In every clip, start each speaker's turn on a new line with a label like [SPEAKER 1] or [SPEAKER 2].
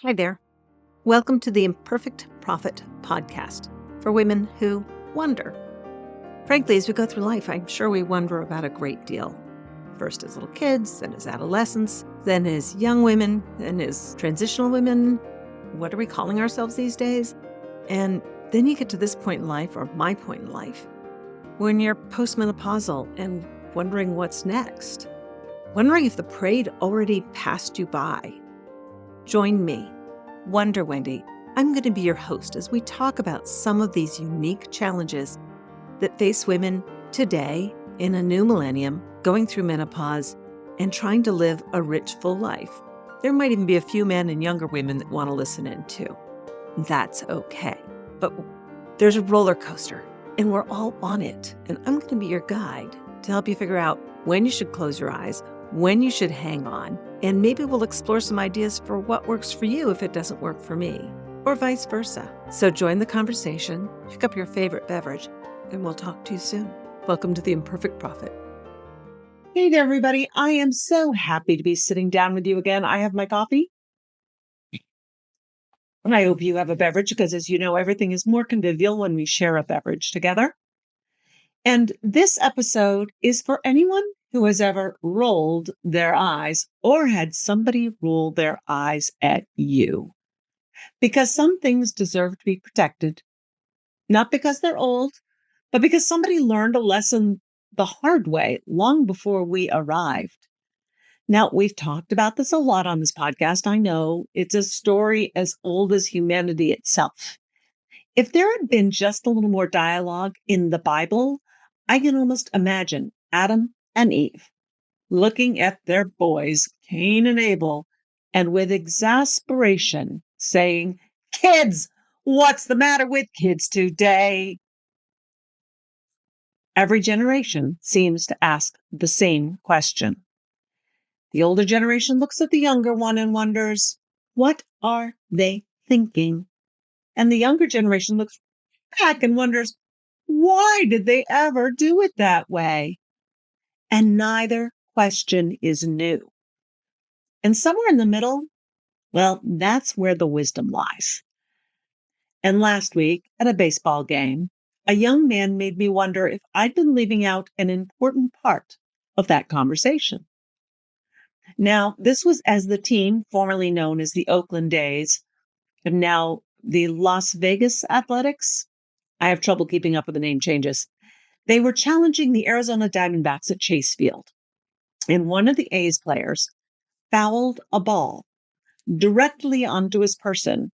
[SPEAKER 1] Hi there. Welcome to the Imperfect Profit podcast for women who wonder. Frankly, as we go through life, I'm sure we wonder about a great deal. First as little kids, then as adolescents, then as young women, then as transitional women. What are we calling ourselves these days? And then you get to this point in life, or my point in life, when you're postmenopausal and wondering what's next. Wondering if the parade already passed you by. Join me, Wonder Wendy. I'm going to be your host as we talk about some of these unique challenges that face women today in a new millennium, going through menopause and trying to live a rich, full life. There might even be a few men and younger women that want to listen in too. That's okay. But there's a roller coaster and we're all on it. And I'm going to be your guide to help you figure out when you should close your eyes, when you should hang on, and maybe we'll explore some ideas for what works for you if it doesn't work for me, or vice versa. So join the conversation, pick up your favorite beverage, and we'll talk to you soon. Welcome to the Imperfect Prophet.
[SPEAKER 2] Hey there, everybody. I am so happy to be sitting down with you again. I have my coffee. And I hope you have a beverage because, as you know, everything is more convivial when we share a beverage together. And this episode is for anyone who has ever rolled their eyes or had somebody roll their eyes at you. Because some things deserve to be protected, not because they're old, but because somebody learned a lesson the hard way long before we arrived. Now, we've talked about this a lot on this podcast. I know it's a story as old as humanity itself. If there had been just a little more dialogue in the Bible, I can almost imagine Adam and Eve looking at their boys, Cain and Abel, and with exasperation saying, "Kids, what's the matter with kids today?" Every generation seems to ask the same question. The older generation looks at the younger one and wonders, what are they thinking? And the younger generation looks back and wonders, why did they ever do it that way? And neither question is new. And somewhere in the middle, well, that's where the wisdom lies. And last week at a baseball game, a young man made me wonder if I'd been leaving out an important part of that conversation. Now, this was as the team formerly known as the Oakland A's, and now the Las Vegas Athletics. I have trouble keeping up with the name changes. They were challenging the Arizona Diamondbacks at Chase Field, and one of the A's players fouled a ball directly onto his person.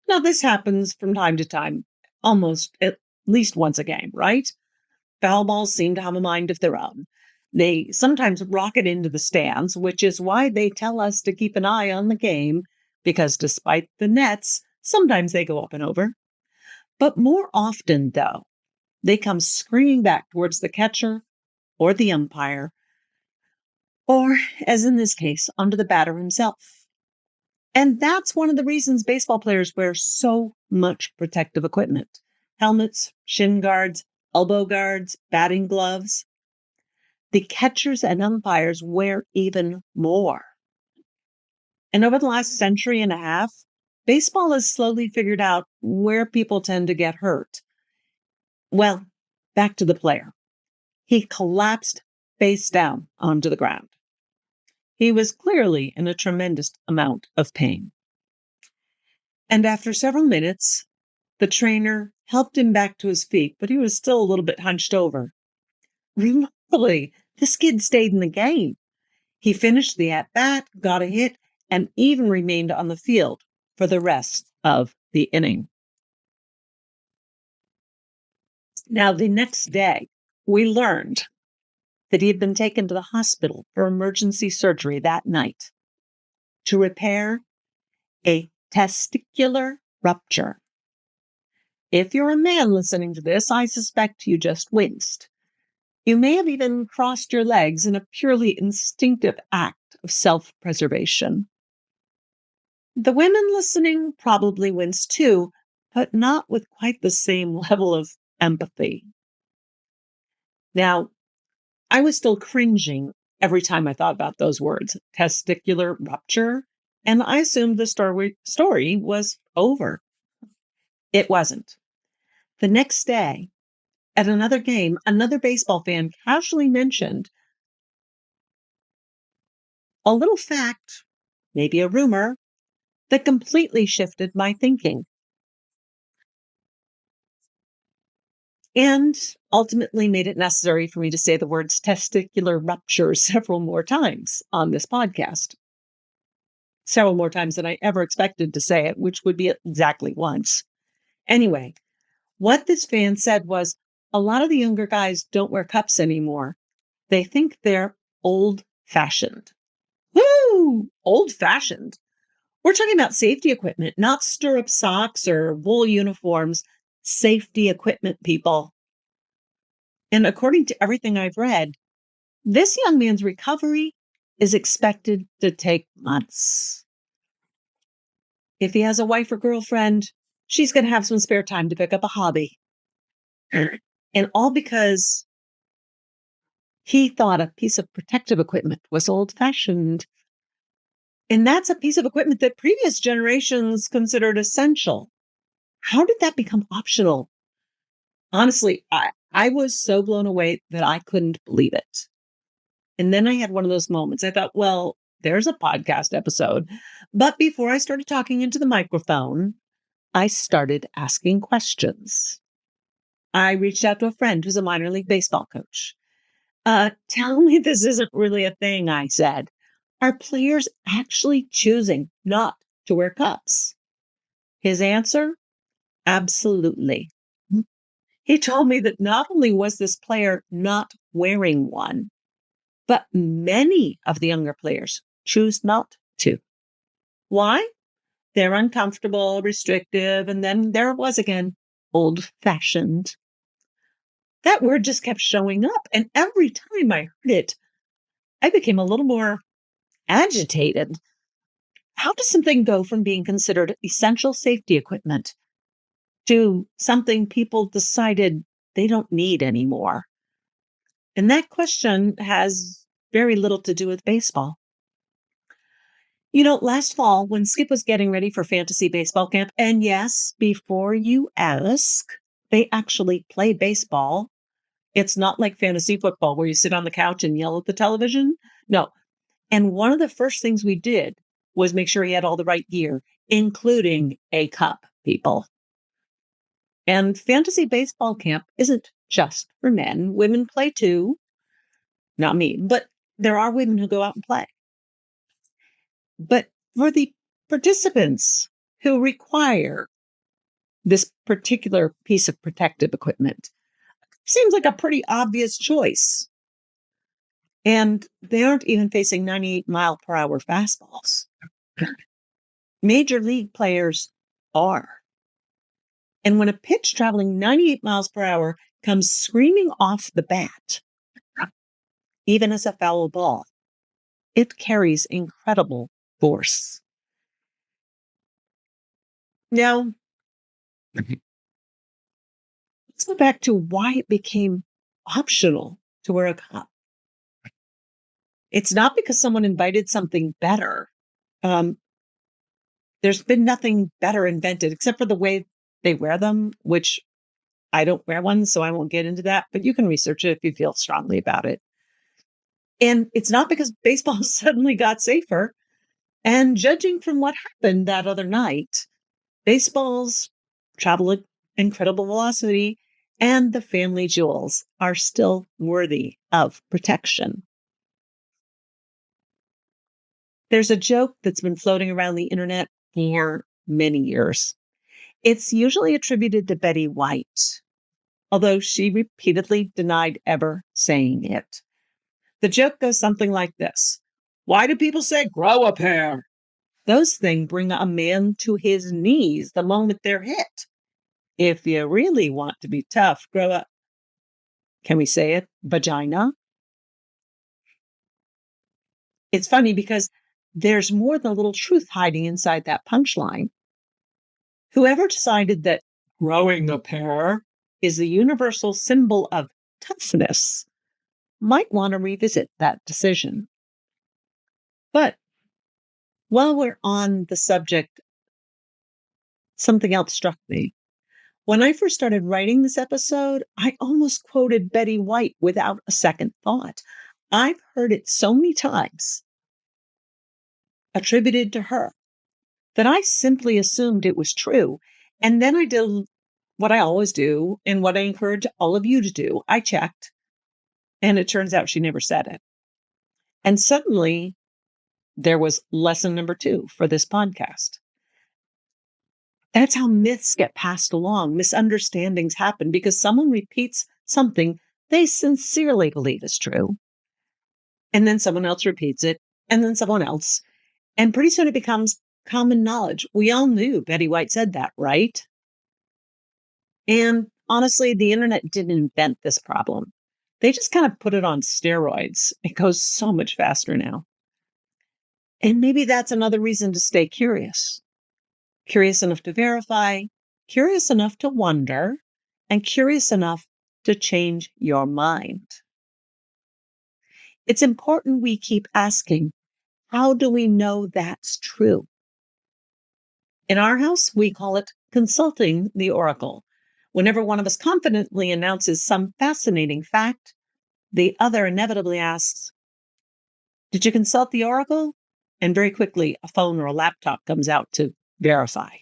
[SPEAKER 2] Now, this happens from time to time, almost at least once a game, right? Foul balls seem to have a mind of their own. They sometimes rocket into the stands, which is why they tell us to keep an eye on the game, because despite the nets, sometimes they go up and over. But more often, though, they come screaming back towards the catcher or the umpire, or, as in this case, onto the batter himself. And that's one of the reasons baseball players wear so much protective equipment: helmets, shin guards, elbow guards, batting gloves. The catchers and umpires wear even more. And over the last century and a half, baseball has slowly figured out where people tend to get hurt. Well, back to the player. He collapsed face down onto the ground. He was clearly in a tremendous amount of pain. And after several minutes, the trainer helped him back to his feet, but he was still a little bit hunched over. Remarkably, this kid stayed in the game. He finished the at-bat, got a hit, and even remained on the field for the rest of the inning. Now, the next day, we learned that he had been taken to the hospital for emergency surgery that night to repair a testicular rupture. If you're a man listening to this, I suspect you just winced. You may have even crossed your legs in a purely instinctive act of self-preservation. The women listening probably winced too, but not with quite the same level of empathy. Now, I was still cringing every time I thought about those words, testicular rupture. and I assumed the story was over. It wasn't. The next day, at another game, another baseball fan casually mentioned a little fact, maybe a rumor, that completely shifted my thinking and ultimately made it necessary for me to say the words testicular rupture several more times on this podcast. Several more times than I ever expected to say it, which would be exactly once. Anyway, what this fan said was a lot of the younger guys don't wear cups anymore. They think they're old fashioned. Woo! Old fashioned. We're talking about safety equipment, not stirrup socks or wool uniforms. Safety equipment, people. And according to everything I've read, this young man's recovery is expected to take months. If he has a wife or girlfriend, she's going to have some spare time to pick up a hobby. And all because he thought a piece of protective equipment was old-fashioned. And that's a piece of equipment that previous generations considered essential. How did that become optional? Honestly, I was so blown away that I couldn't believe it. And then I had one of those moments. I thought, well, there's a podcast episode. But before I started talking into the microphone, I started asking questions. I reached out to a friend who's a minor league baseball coach. Tell me this isn't really a thing, I said. Are players actually choosing not to wear cups? His answer? Absolutely. He told me that not only was this player not wearing one, but many of the younger players choose not to. Why? They're uncomfortable, restrictive, and then there it was again, old-fashioned. That word just kept showing up, and every time I heard it, I became a little more agitated. How does something go from being considered essential safety equipment to something people decided they don't need anymore? And that question has very little to do with baseball. Last fall, when Skip was getting ready for fantasy baseball camp, and yes, before you ask, they actually play baseball. It's not like fantasy football where you sit on the couch and yell at the television. No. And one of the first things we did was make sure he had all the right gear, including a cup, people. And fantasy baseball camp isn't just for men. Women play too. Not me, but there are women who go out and play. But for the participants who require this particular piece of protective equipment, seems like a pretty obvious choice. And they aren't even facing 98-mile-per-hour fastballs. Major league players are. And when a pitch traveling 98 miles per hour comes screaming off the bat, even as a foul ball, it carries incredible force. Now, let's go back to why it became optional to wear a cup. It's not because someone invited something better. There's been nothing better invented except for the way they wear them, which I don't wear one, so I won't get into that, but you can research it if you feel strongly about it. And it's not because baseball suddenly got safer. And judging from what happened that other night, baseballs travel at incredible velocity, and the family jewels are still worthy of protection. There's a joke that's been floating around the internet for many years. It's usually attributed to Betty White, although she repeatedly denied ever saying it. The joke goes something like this. Why do people say grow a pair? Those things bring a man to his knees the moment they're hit. If you really want to be tough, grow up. Can we say it? Vagina? It's funny because there's more than a little truth hiding inside that punchline. Whoever decided that growing a pair is a universal symbol of toughness might want to revisit that decision. But While we're on the subject, something else struck me. When I first started writing this episode, I almost quoted Betty White without a second thought. I've heard it so many times attributed to her that I simply assumed it was true. And then I did what I always do and what I encourage all of you to do. I checked, and it turns out she never said it. And suddenly there was lesson number 2 for this podcast. That's how myths get passed along. Misunderstandings happen because someone repeats something they sincerely believe is true. And then someone else repeats it, and then someone else. And pretty soon it becomes common knowledge. We all knew Betty White said that, right? And honestly, the internet didn't invent this problem. They just kind of put it on steroids. It goes so much faster now. And maybe that's another reason to stay curious. Curious enough to verify, curious enough to wonder, and curious enough to change your mind. It's important we keep asking, how do we know that's true? In our house, we call it consulting the oracle. Whenever one of us confidently announces some fascinating fact, the other inevitably asks, "Did you consult the oracle?" And very quickly, a phone or a laptop comes out to verify.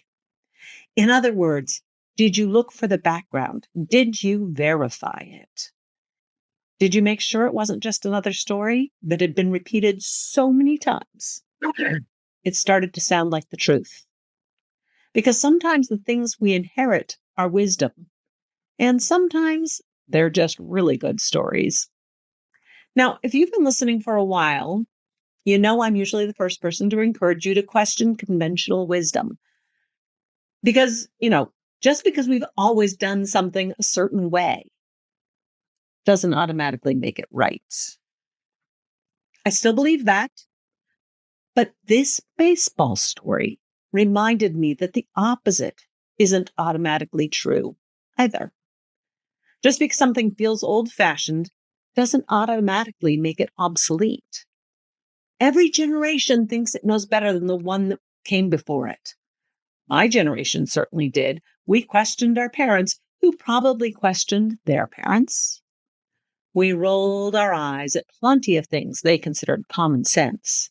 [SPEAKER 2] In other words, did you look for the background? Did you verify it? Did you make sure it wasn't just another story that had been repeated so many times? It started to sound like the truth. Because sometimes the things we inherit are wisdom, and sometimes they're just really good stories. Now, if you've been listening for a while, you know I'm usually the first person to encourage you to question conventional wisdom. Because, just because we've always done something a certain way doesn't automatically make it right. I still believe that. But this baseball story reminded me that the opposite isn't automatically true either. Just because something feels old-fashioned doesn't automatically make it obsolete. Every generation thinks it knows better than the one that came before it. My generation certainly did. We questioned our parents, who probably questioned their parents. We rolled our eyes at plenty of things they considered common sense.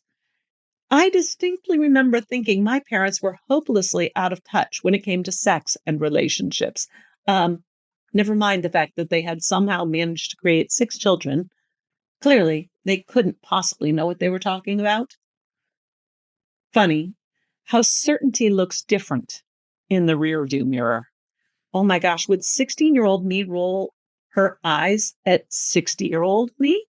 [SPEAKER 2] I distinctly remember thinking my parents were hopelessly out of touch when it came to sex and relationships. Never mind the fact that they had somehow managed to create 6 children. Clearly, they couldn't possibly know what they were talking about. Funny how certainty looks different in the rearview mirror. Oh my gosh, would 16-year-old me roll her eyes at 60-year-old me?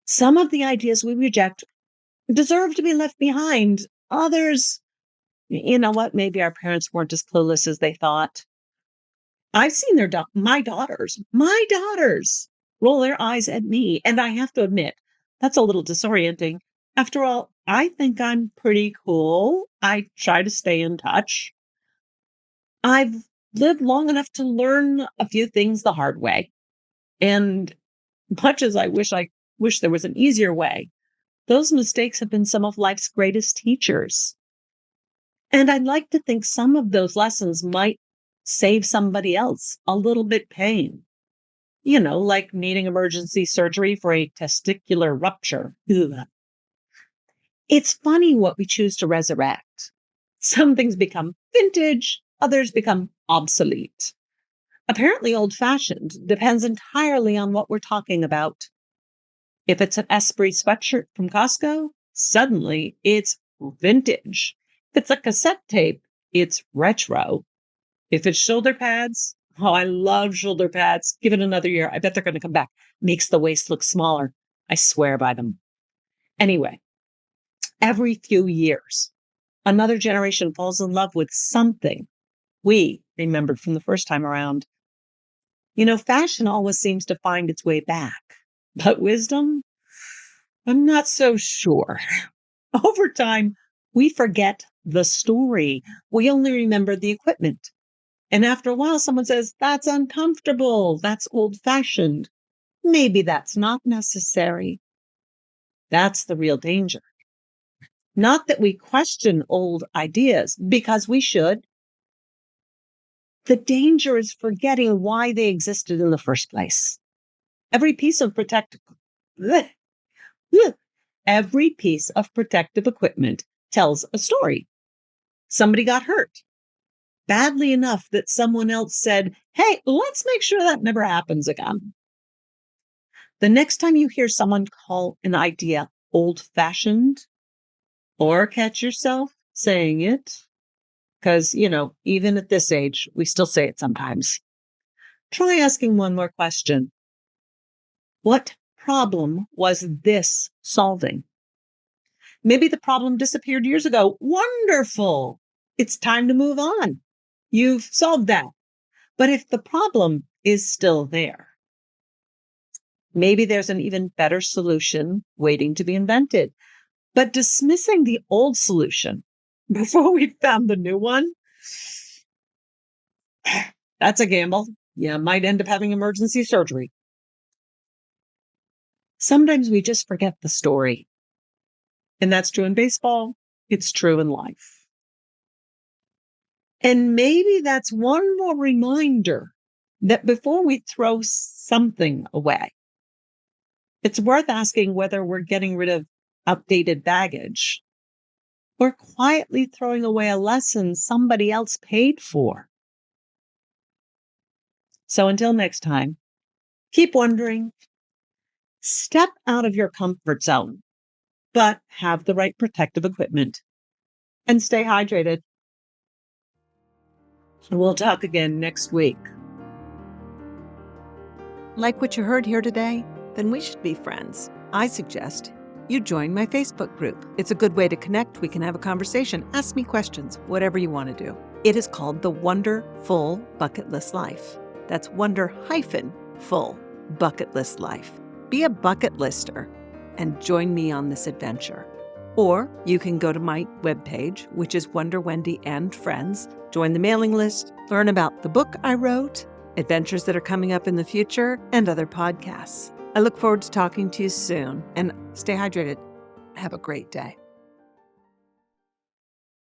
[SPEAKER 2] Some of the ideas we reject deserve to be left behind. Others, you know what? Maybe our parents weren't as clueless as they thought. I've seen my daughters roll their eyes at me. And I have to admit, that's a little disorienting. After all, I think I'm pretty cool. I try to stay in touch. I've lived long enough to learn a few things the hard way. And much as I wish there was an easier way, those mistakes have been some of life's greatest teachers. And I'd like to think some of those lessons might save somebody else a little bit pain. Like needing emergency surgery for a testicular rupture. Ugh. It's funny what we choose to resurrect. Some things become vintage, others become obsolete. Apparently old-fashioned depends entirely on what we're talking about. If it's an Esprit sweatshirt from Costco, suddenly it's vintage. If it's a cassette tape, it's retro. If it's shoulder pads, oh, I love shoulder pads. Give it another year. I bet they're going to come back. Makes the waist look smaller. I swear by them. Anyway, every few years, another generation falls in love with something we remembered from the first time around. Fashion always seems to find its way back. But wisdom? I'm not so sure. Over time, we forget the story. We only remember the equipment. And after a while, someone says, that's uncomfortable. That's old-fashioned. Maybe that's not necessary. That's the real danger. Not that we question old ideas, because we should. The danger is forgetting why they existed in the first place. Every piece of protective equipment tells a story. Somebody got hurt badly enough that someone else said, "Hey, let's make sure that never happens again." The next time you hear someone call an idea old-fashioned, or catch yourself saying it, because, even at this age, we still say it sometimes, try asking one more question. What problem was this solving? Maybe the problem disappeared years ago. Wonderful. It's time to move on. You've solved that. But if the problem is still there, maybe there's an even better solution waiting to be invented. But dismissing the old solution before we found the new one, that's a gamble. You might end up having emergency surgery. Sometimes we just forget the story. And that's true in baseball. It's true in life. And maybe that's one more reminder that before we throw something away, it's worth asking whether we're getting rid of outdated baggage or quietly throwing away a lesson somebody else paid for. So until next time, keep wondering, step out of your comfort zone, but have the right protective equipment, and stay hydrated. We'll talk again next week.
[SPEAKER 1] Like what you heard here today? Then we should be friends. I suggest you join my Facebook group. It's a good way to connect. We can have a conversation. Ask me questions, whatever you want to do. It is called the Wonderful Bucket List Life. That's Wonder-Full Bucket List Life. Be a bucket lister and join me on this adventure. Or you can go to my webpage, which is Wonder Wendy and Friends. Join the mailing list, learn about the book I wrote, adventures that are coming up in the future, and other podcasts. I look forward to talking to you soon, and stay hydrated. Have a great day.